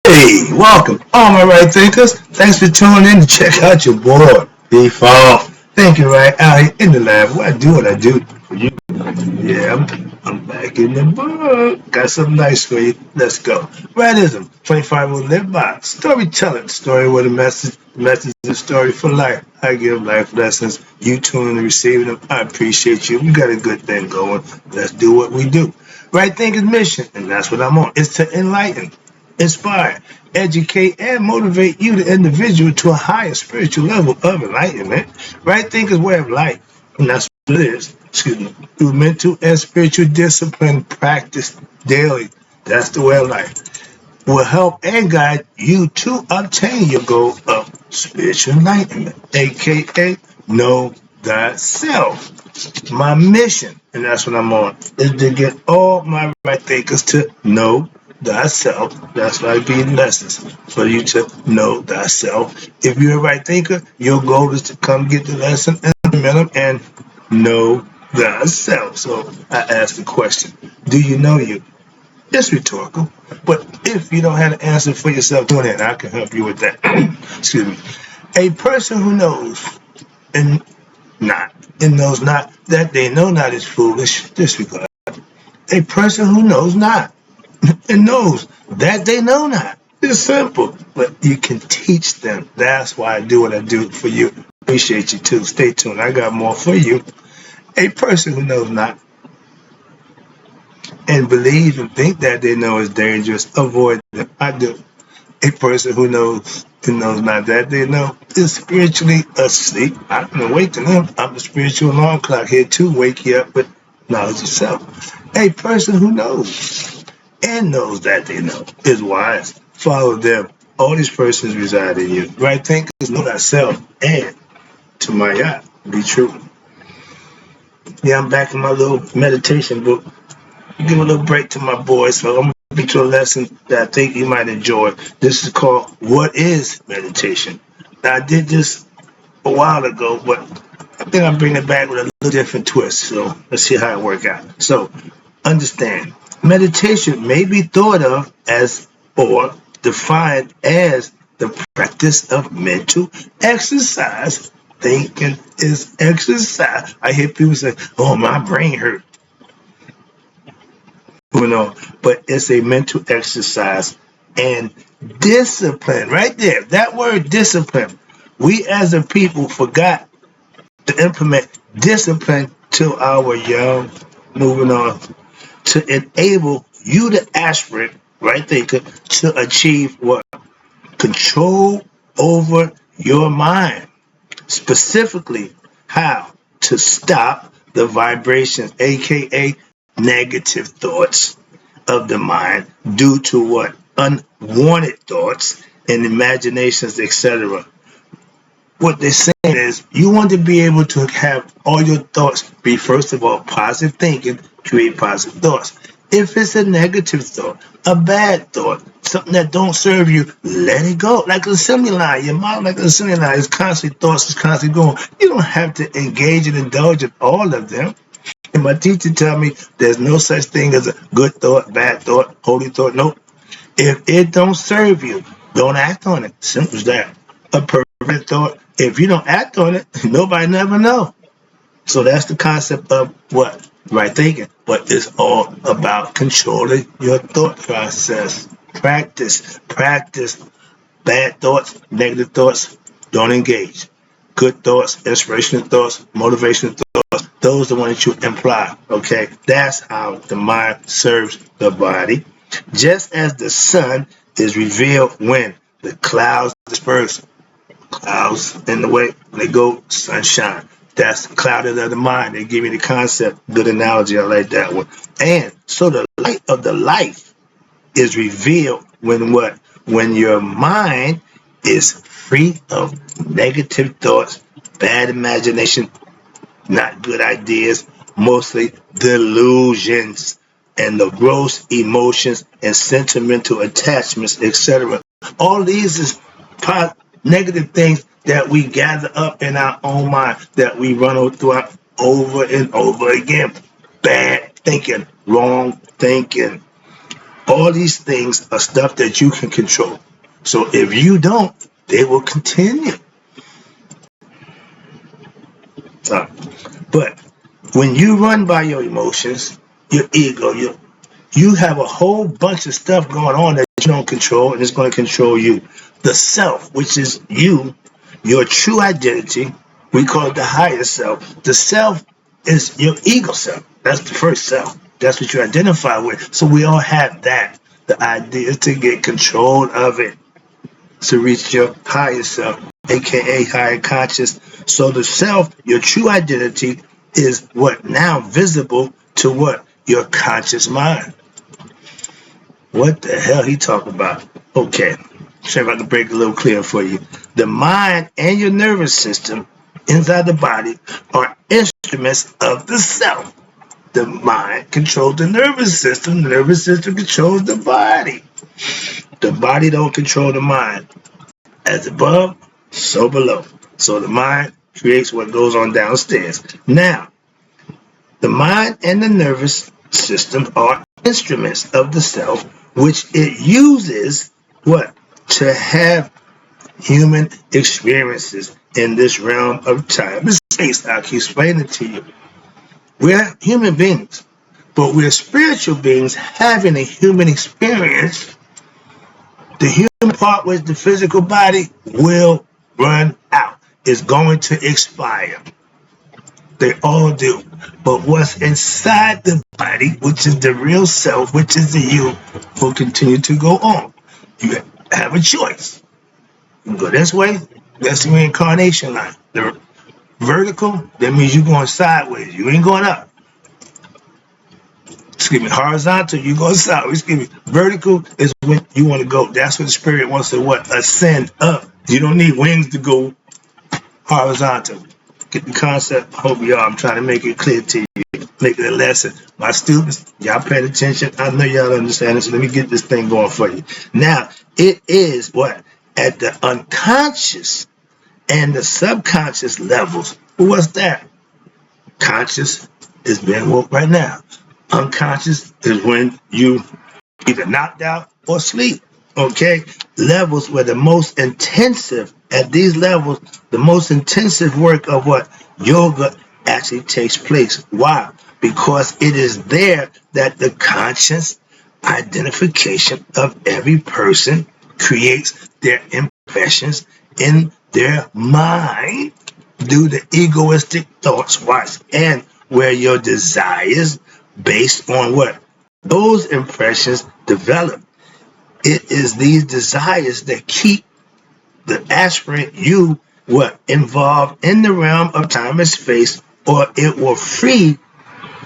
Hey, welcome, all my right thinkers. Thanks for tuning in to check out your boy, Default. Thank you, right out here in the lab. What I do for you. Yeah, I'm back in the book. Got something nice for you. Let's go. Rightism, 25 will live by. Storytelling, story with a message. Message is story for life. I give life lessons. You tune in and receiving them. I appreciate you. We got a good thing going. Let's do what we do. Right thinking mission, and that's what I'm on, is to enlighten, inspire, educate, and motivate you, the individual, to a higher spiritual level of enlightenment. Right thinking is way of life, and that's what it is. Excuse me. Through mental and spiritual discipline practice daily. That's the way of life. Will help and guide you to obtain your goal of spiritual enlightenment, aka know thyself. My mission, and that's what I'm on, is to get all my right thinkers to know thyself. That's why I be in lessons, for you to know thyself. If you're a right thinker, your goal is to come get the lesson, implement them, and know thyself. So I ask the question, do you know you? It's rhetorical. But if you don't have an answer for yourself, tune in. I can help you with that. Excuse me. A person who knows and not, and knows not that they know not is foolish. Disregard. A person who knows not and knows that they know not. It's simple, but you can teach them. That's why I do what I do for you. Appreciate you too. Stay tuned. I got more for you. A person who knows not and believe and think that they know is dangerous, avoid them. I do. A person who knows and knows not that they know is spiritually asleep. I can awaken them. I'm the spiritual alarm clock here to wake you up with knowledge of self. A person who knows and knows that they know is wise. Follow them. All these persons reside in you. Right thinkers know thyself and to my yacht, be true. Yeah, I'm back in my little meditation book. Give a little break to my boys, so I'm going to get to a lesson that I think you might enjoy. This is called What is Meditation? Now, I did this a while ago, but I think I'm bringing it back with a little different twist. So let's see how it works out. So understand, meditation may be thought of as or defined as the practice of mental exercise. Thinking is exercise. I hear people say, "Oh, my brain hurt." But it's a mental exercise and discipline right there. That word discipline, we as a people forgot to implement discipline to our young. Moving on, to enable you, the aspirant, right there, to achieve what? Control over your mind. Specifically, how to stop the vibrations, aka negative thoughts of the mind, due to what? Unwanted thoughts and imaginations, etc. What they're saying is you want to be able to have all your thoughts be, first of all, positive thinking, create positive thoughts. If it's a negative thought, a bad thought, something that don't serve you, let it go. Like an assembly line, your mind like an assembly line is constantly thoughts, is constantly going. You don't have to engage and indulge in all of them. And my teacher tell me there's no such thing as a good thought, bad thought, holy thought. Nope. If it don't serve you, don't act on it. Simple as that. A perfect thought, if you don't act on it, nobody never know. So that's the concept of what? Right thinking. But it's all about controlling your thought process. Practice. Bad thoughts, negative thoughts, don't engage. Good thoughts, inspirational thoughts, motivational thoughts, those are the ones that you imply. Okay? That's how the mind serves the body. Just as the sun is revealed when the clouds disperse. Clouds in the way, when they go, sunshine. That's clouded of the mind. They give me the concept. Good analogy. I like that one. And so the light of the life is revealed when what? When your mind is free of negative thoughts, bad imagination, not good ideas, mostly delusions, and the gross emotions and sentimental attachments, etc. All these is negative things that we gather up in our own mind that we run throughout over and over again. Bad thinking, wrong thinking. All these things are stuff that you can control. So if you don't, they will continue. But when you run by your emotions, your ego, you have a whole bunch of stuff going on that you don't control, and it's going to control you. The self, which is you, your true identity, we call it the higher self. The self is your ego self. That's the first self. That's what you identify with. So we all have that. The idea is to get control of it, to reach your higher self, aka higher conscious. So the self, your true identity, is what now visible to what? Your conscious mind. What the hell he talking about? Okay, see if I can break it a little clear for you. The mind and your nervous system inside the body are instruments of the self. The mind controls the nervous system. The nervous system controls the body. The body don't control the mind. As above, so below. So the mind creates what goes on downstairs. Now, the mind and the nervous system are instruments of the self, which it uses what? To have human experiences in this realm of time and space. I keep explaining it to you. We're human beings, but we're spiritual beings having a human experience. The human part with the physical body will run out. It's going to expire. They all do. But what's inside the body, which is the real self, which is the you, will continue to go on. You have a choice. You can go this way. That's the reincarnation line. The vertical, that means you're going sideways. You ain't going up. Excuse me. Horizontal, you go sideways. Excuse me. Vertical is when you want to go. That's what the spirit wants to what? Ascend up. You don't need wings to go horizontal. Get the concept? I hope y'all, I'm trying to make it clear to you. Make it a lesson. My students, y'all paying attention. I know y'all understand it, so let me get this thing going for you. Now, it is what? At the unconscious and the subconscious levels. What's that? Conscious is being woke right now. Unconscious is when you either knocked out or sleep. Okay? Levels where the most intensive, at these levels, the most intensive work of what? Yoga actually takes place. Why? Because it is there that the conscious identification of every person creates their impressions in their mind due to egoistic thoughts. Watch. And where your desires based on what? Those impressions develop. It is these desires that keep the aspirant you what? Involved in the realm of time and space, or it will free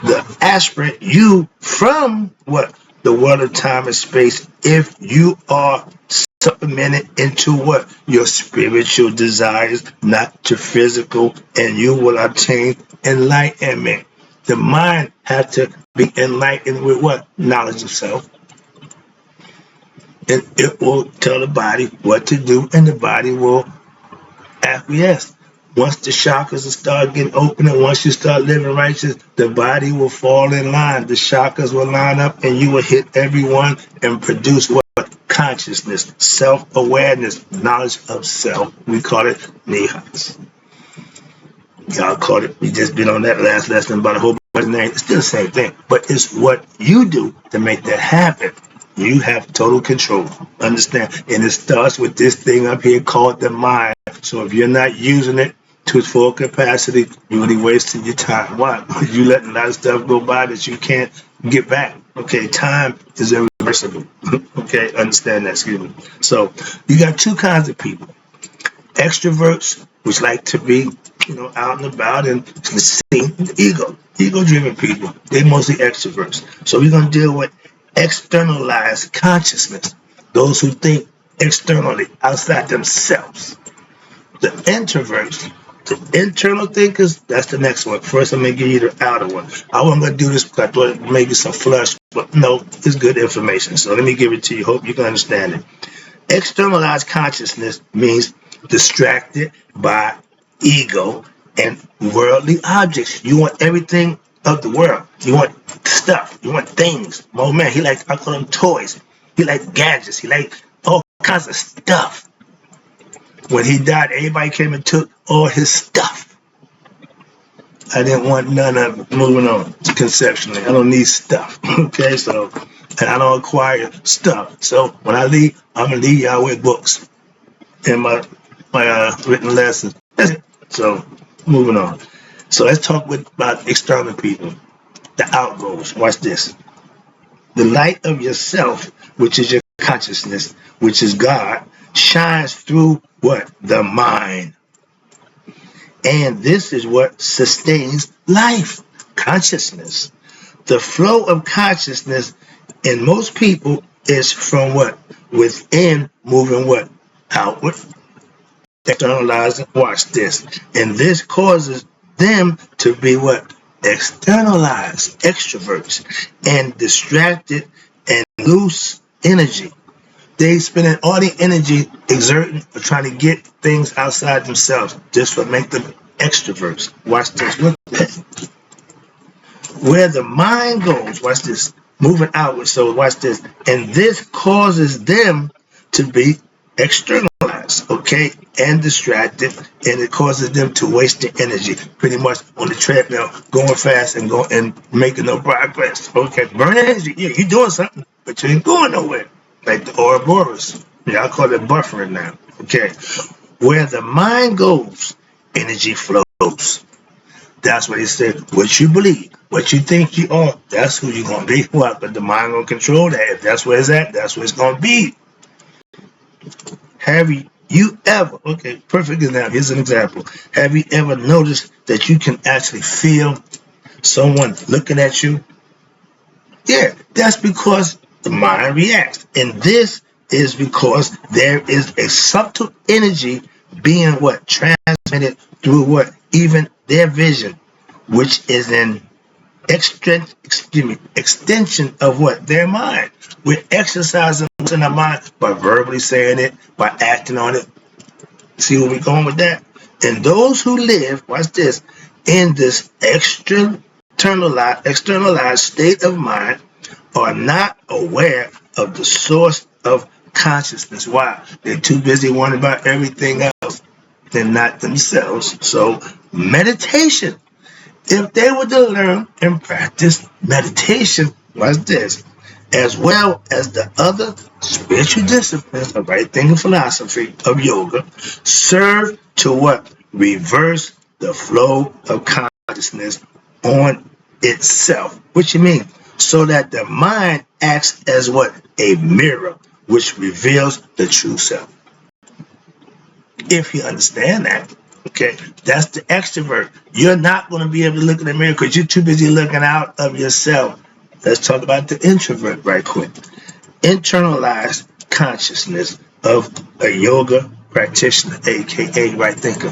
the aspirant you from what? The world of time and space if you are supplemented into what? Your spiritual desires, not your physical, and you will obtain enlightenment. The mind has to be enlightened with what? Knowledge of self. And it will tell the body what to do, and the body will acquiesce. Once the chakras start getting open, and once you start living righteous, the body will fall in line. The chakras will line up, and you will hit everyone and produce what? Consciousness, self-awareness, knowledge of self. We call it nihas. Y'all caught it. We just been on that last lesson about a whole bunch of names. It's still the same thing, but it's what you do to make that happen. You have total control. Understand? And it starts with this thing up here called the mind. So if you're not using it to its full capacity, you're really wasting your time. Why? You letting a lot of stuff go by that you can't get back. Okay, time is irreversible. Okay, understand that, excuse me. So you got two kinds of people. Extroverts, which like to be, out and about and see the ego-driven people. They're mostly extroverts. So we're going to deal with externalized consciousness. Those who think externally, outside themselves. The introverts, the internal thinkers, that's the next one. First, I'm going to give you the outer one. I wasn't going to do this because I thought maybe some flush, but no, it's good information. So let me give it to you. Hope you can understand it. Externalized consciousness means distracted by ego and worldly objects. You want everything of the world. You want stuff. You want things. Oh man, he like, I call them toys. He like gadgets. He like all kinds of stuff. When he died, everybody came and took all his stuff. I didn't want none of it. Moving on conceptually. I don't need stuff. Okay, so, and I don't acquire stuff. So when I leave, I'm going to leave y'all with books in my written lessons. That's it. So moving on. So let's talk about external people. The outgoes. Watch this. The light of yourself, which is your consciousness, which is God, shines through what? The mind. And this is what sustains life. Consciousness. The flow of consciousness in most people is from what? Within, moving what? Outward. Externalizing. Watch this. And this causes them to be what? Externalized, extroverts, and distracted and loose energy. They spending all the energy exerting or trying to get things outside themselves just for make them extroverts. Watch this. Where the mind goes, watch this, moving outward. So watch this. And this causes them to be externalized, okay, and distracted, and it causes them to waste their energy pretty much on the treadmill, going fast and making no progress. Okay, burning energy. Yeah, you're doing something, but you ain't going nowhere. Like the Ouroboros. Yeah, I call it buffering now. Okay. Where the mind goes, energy flows. That's what he said. What you believe, what you think you are, that's who you're going to be. What? But the mind going to control that. If that's where it's at, that's where it's going to be. Have you ever, okay, perfect example. Here's an example. Have you ever noticed that you can actually feel someone looking at you? Yeah, that's because the mind reacts. And this is because there is a subtle energy being what? Transmitted through what? Even their vision, which is an extension of what? Their mind. We're exercising what's in our mind by verbally saying it, by acting on it. See where we're going with that? And those who live, watch this, in this externalized state of mind are not aware of the source of consciousness. Why? They're too busy worrying about everything else than not themselves. So meditation, if they were to learn and practice meditation, watch this, as well as the other spiritual disciplines of right thinking philosophy of yoga, serve to what? Reverse the flow of consciousness on itself. What you mean? So that the mind acts as what? A mirror, which reveals the true self. If you understand that, okay, that's the extrovert. You're not going to be able to look in the mirror because you're too busy looking out of yourself. Let's talk about the introvert right quick. Internalized consciousness of a yoga practitioner, aka right thinker.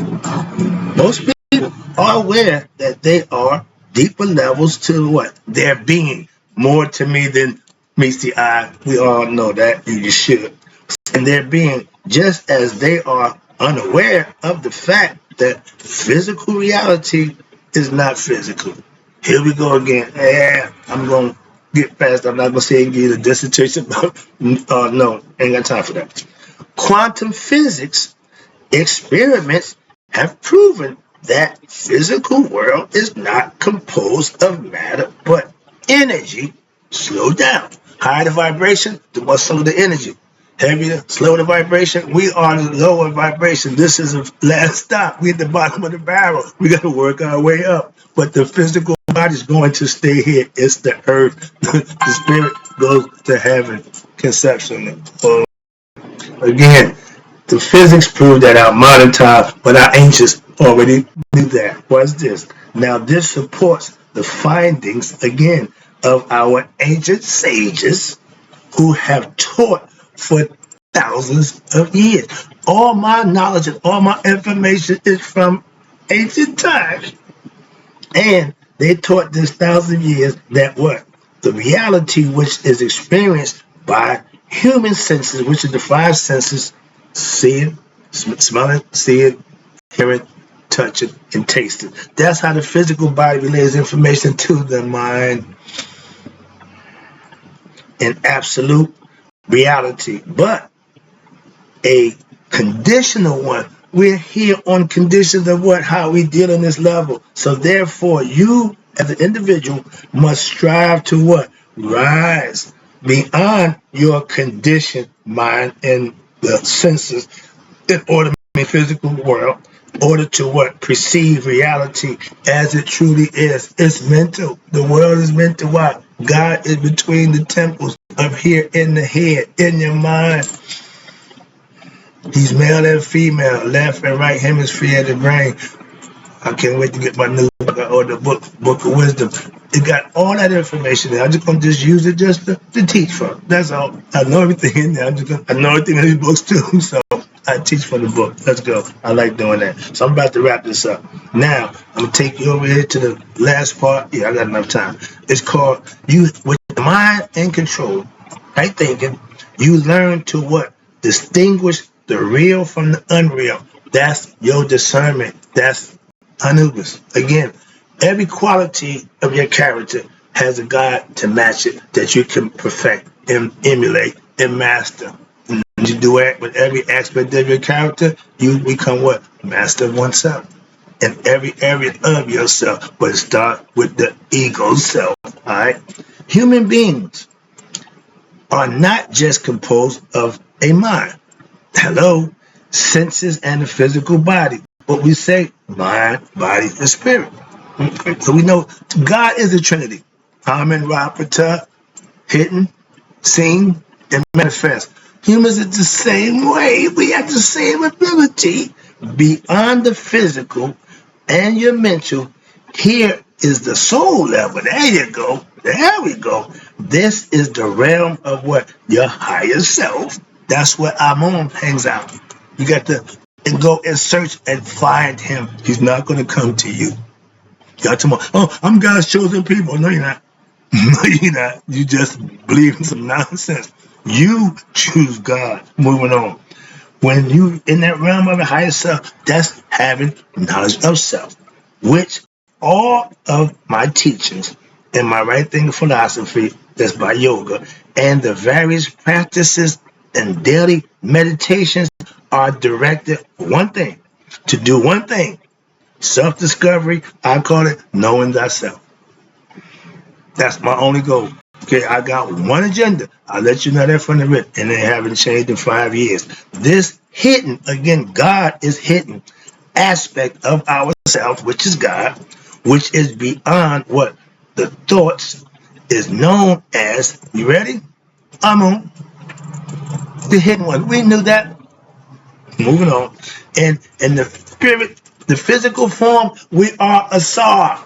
Most people are aware that they are deeper levels to what? Their being. More to me than meets the eye. We all know that, and you should. And their being, just as they are unaware of the fact that physical reality is not physical. Here we go again. Yeah, I'm going to get past. I'm not going to say and give you the dissertation about. No, ain't got time for that. Quantum physics experiments have proven that physical world is not composed of matter but energy. Slow down. Higher the vibration, the more slow the energy. Heavier, slower the vibration. We are the lower vibration. This is a last stop. We're at the bottom of the barrel. We got to work our way up. But the physical body is going to stay here. It's the earth. The spirit goes to heaven conceptually. Again, the physics prove that our modern time, but our ancients already knew that. What's this? Now this supports the findings, again, of our ancient sages who have taught for thousands of years. All my knowledge and all my information is from ancient times. And they taught this 1,000 years that what? The reality which is experienced by human senses, which are the five senses, seeing, smelling, seeing, hearing, touch it, and taste it. That's how the physical body relays information to the mind in absolute reality. But a conditional one, we're here on conditions of what? How we deal on this level. So therefore, you as an individual must strive to what? Rise beyond your conditioned mind and the senses in order to make the physical world, in order to what? Perceive reality as it truly is. It's mental. The world is mental. Why? God is between the temples up here in the head, in your mind. He's male and female, left and right hemisphere of the brain. I can't wait to get my new book or the book of wisdom. It got all that information there. I'm just gonna use it just to teach from. That's all. I know everything in there. I know everything in these books too. So I teach from the book. Let's go. I like doing that. So I'm about to wrap this up. Now I'm gonna take you over here to the last part. Yeah, I got enough time. It's called you with the mind in control, right thinking. You learn to what? Distinguish the real from the unreal. That's your discernment. That's Anubis. Again, every quality of your character has a God to match it that you can perfect and emulate and master. And you do it with every aspect of your character, you become what? Master of oneself. In every area of yourself. But start with the ego self. Alright? Human beings are not just composed of a mind. Hello, senses and the physical body. What we say, mind, body, and spirit. Okay. So we know God is a Trinity. Amen, Rapata, hidden, seen, and manifest. Humans are the same way. We have the same ability beyond the physical and your mental. Here is the soul level. There you go. There we go. This is the realm of what? Your higher self. That's where Amon hangs out. You got to go and search and find him. He's not going to come to you. Got to, oh, I'm God's chosen people. No, you're not. No, you're not. You just believe in some nonsense. You choose God. Moving on. When you in that realm of the higher self, that's having knowledge of self, which all of my teachings in my right thinking philosophy, that's by yoga, and the various practices and daily meditations are directed one thing, to do one thing. Self-discovery, I call it knowing thyself. That's my only goal. Okay, I got one agenda. I'll let you know that from the rip, and they haven't changed in 5 years. This hidden, again, God is hidden aspect of ourself, which is God, which is beyond what the thoughts is known as, you ready? Amun, the hidden one. We knew that. Moving on. And in the spirit, the physical form, we are Asar,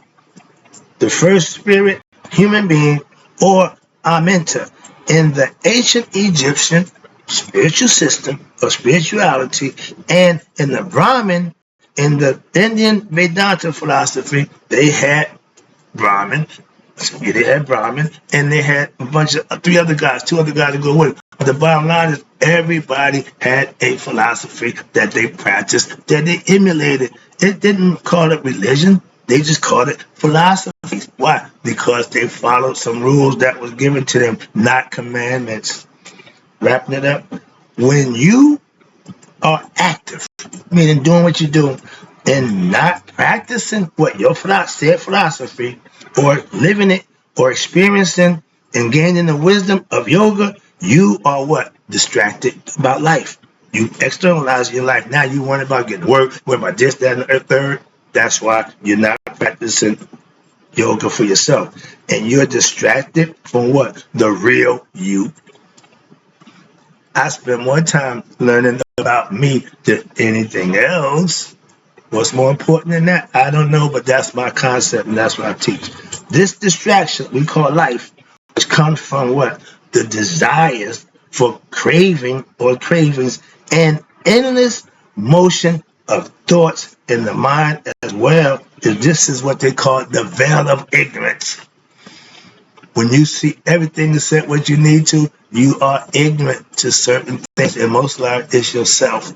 the first spirit human being, or Amenta. In the ancient Egyptian spiritual system of spirituality, and in the Brahmin, in the Indian Vedanta philosophy, they had Brahmin. They had Brahmin, and they had a bunch of two other guys to go with it. But the bottom line is everybody had a philosophy that they practiced, that they emulated. It didn't call it religion. They just called it philosophy. Why? Because they followed some rules that was given to them, not commandments. Wrapping it up. When you are active, meaning doing what you do, and not practicing what your said philosophy, or living it, or experiencing and gaining the wisdom of yoga, you are what? Distracted about life. You externalize your life. Now you worry about getting work, worry about this, that, and the third. That's why you're not practicing yoga for yourself. And you're distracted from what? The real you. I spend more time learning about me than anything else. What's more important than that? I don't know, but that's my concept and that's what I teach. This distraction we call life, which comes from what? The desires for craving or cravings and endless motion of thoughts in the mind as well. This is what they call the veil of ignorance. When you see everything is set what you need to, you are ignorant to certain things, and most likely it's yourself.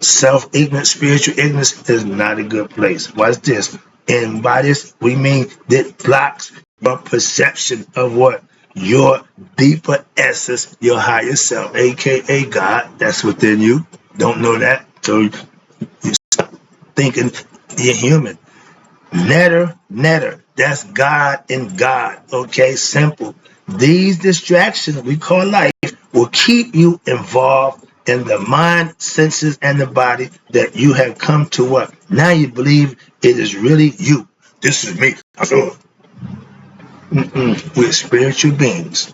Self-ignorance, spiritual ignorance is not a good place. Watch this. And by this, we mean that blocks your perception of what? Your deeper essence, your higher self, aka God, that's within you. Don't know that. So you stop thinking you're human. Netter. That's God and God. Okay, simple. These distractions we call life will keep you involved in the mind, senses, and the body that you have come to what? Now you believe it is really you. This is me. I know it. We're spiritual beings.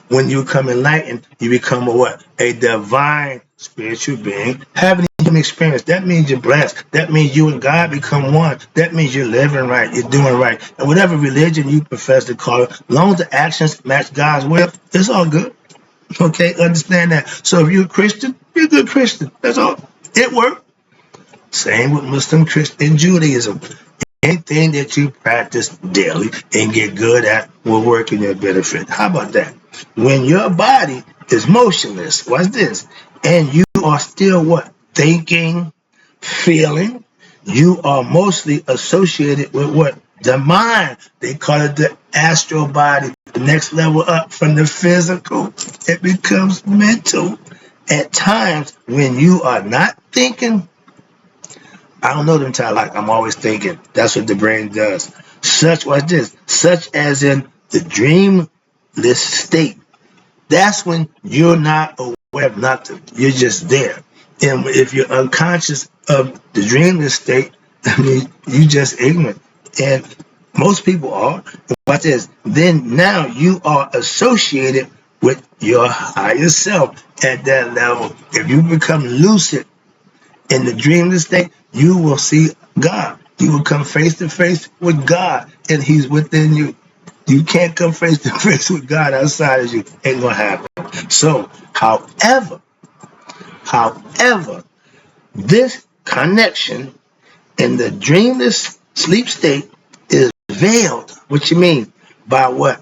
When you become enlightened, you become a what? A divine spiritual being having an experience. That means you're blessed. That means you and God become one. That means you're living right. You're doing right. And whatever religion you profess to call it, as long as the actions match God's will, it's all good. Okay, understand that. So if you're a Christian, you're a good Christian. That's all. It worked. Same with Muslim, Christian, Judaism. Anything that you practice daily and get good at will work in your benefit. How about that? When your body is motionless, watch this, and you are still what? Thinking, feeling, you are mostly associated with what? The mind. They call it the astral body. The next level up from the physical, it becomes mental. At times when you are not thinking, I don't know them time like I'm always thinking. That's what the brain does. Such as in the dreamless state. That's when you're not aware of nothing. You're just there. And if you're unconscious of the dreamless state, I mean, you just ignorant. And most people are. Watch this. Then now you are associated with your higher self at that level. If you become lucid in the dreamless state, you will see God. You will come face to face with God, and He's within you. You can't come face to face with God outside of you. Ain't gonna happen. So, however, this connection in the dreamless sleep state is veiled. What you mean? By what?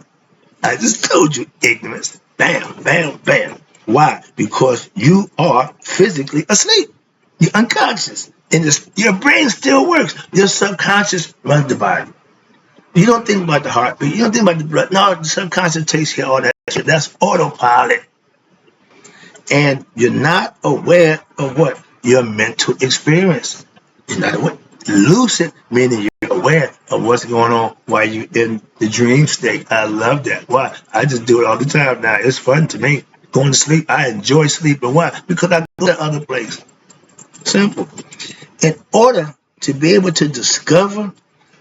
I just told you, ignorance. Bam, bam, bam. Why? Because you are physically asleep. You're unconscious. And your brain still works. Your subconscious runs the body. You don't think about the heartbeat. You don't think about the blood. No, the subconscious takes care of all that shit. That's autopilot. And you're not aware of what? Your mental experience. You're not aware. Lucid, meaning you're aware of what's going on while you're in the dream state. I love that. Why? I just do it all the time now. It's fun to me. Going to sleep, I enjoy sleeping. Why? Because I go to other place. Simple. In order to be able to discover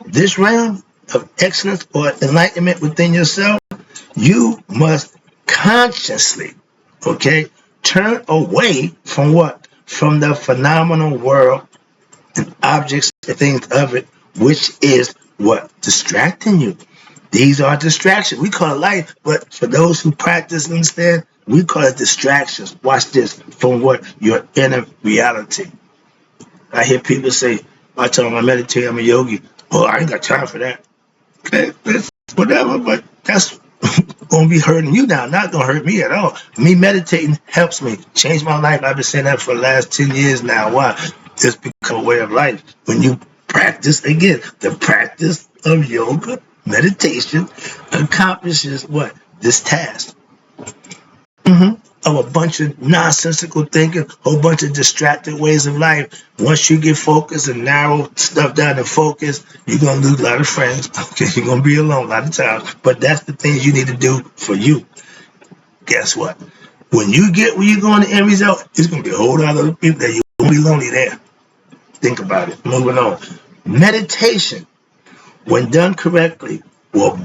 this realm of excellence or enlightenment within yourself, you must consciously, okay, turn away from what? From the phenomenal world and objects and things of it, which is what? Distracting you. These are distractions. We call it life, but for those who practice and understand, we call it distractions. Watch this. From what? Your inner reality. I hear people say, I tell them I meditate, I'm a yogi. Oh, I ain't got time for that. Okay, it's whatever, but that's going to be hurting you now, not going to hurt me at all. Me meditating helps me change my life. I've been saying that for the last 10 years now. Why? It's become a way of life. When you practice, again, the practice of yoga, meditation, accomplishes what? This task. Of a bunch of nonsensical thinking, whole bunch of distracted ways of life. Once you get focused and narrow stuff down to focus, you're going to lose a lot of friends. Okay, you're going to be alone a lot of times. But that's the things you need to do for you. Guess what? When you get where you're going to end result, it's going to be a whole lot of other people that you won't be lonely there. Think about it. Moving on. Meditation, when done correctly, when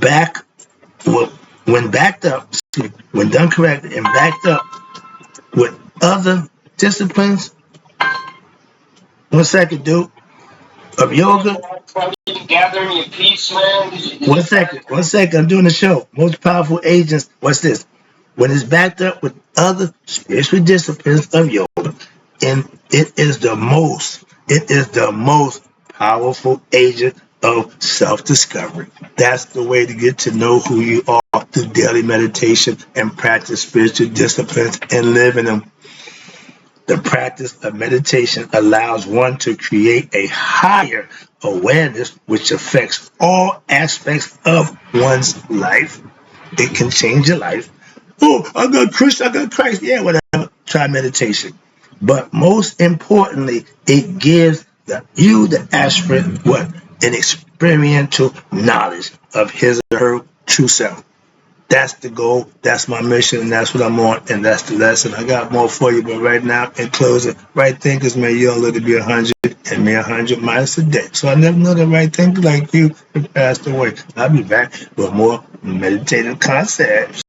done correctly and backed up with other disciplines, one second, dude, of yoga. Gathering your peace, man. One second, I'm doing the show. Most powerful agents, what's this? When it's backed up with other spiritual disciplines of yoga, and it is the most powerful agent of self-discovery. That's the way to get to know who you are through daily meditation and practice spiritual disciplines and live in them. The practice of meditation allows one to create a higher awareness which affects all aspects of one's life. It can change your life. Oh, I got Christ. Yeah, whatever. Try meditation. But most importantly, it gives you, the aspirant, what? An experiential knowledge of his or her true self. That's the goal. That's my mission, and that's what I'm on, and that's the lesson. I got more for you, but right now, in closing, right thinkers may you all live to be 100, and may 100 minus a day. So I never know the right thinker like you passed away. I'll be back with more meditative concepts.